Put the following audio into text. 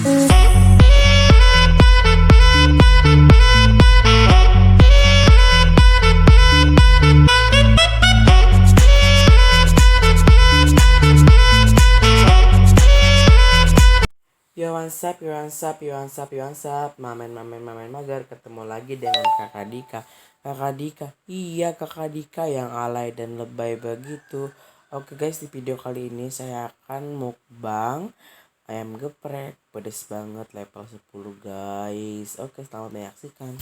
Yo, mamen magar, ketemu lagi dengan kakak Dika. Iya kakak Dika yang alay dan lebay begitu. Oke guys, di video kali ini saya akan mukbang ayam geprek, pedes banget level 10 guys. Oke, selamat menyaksikan.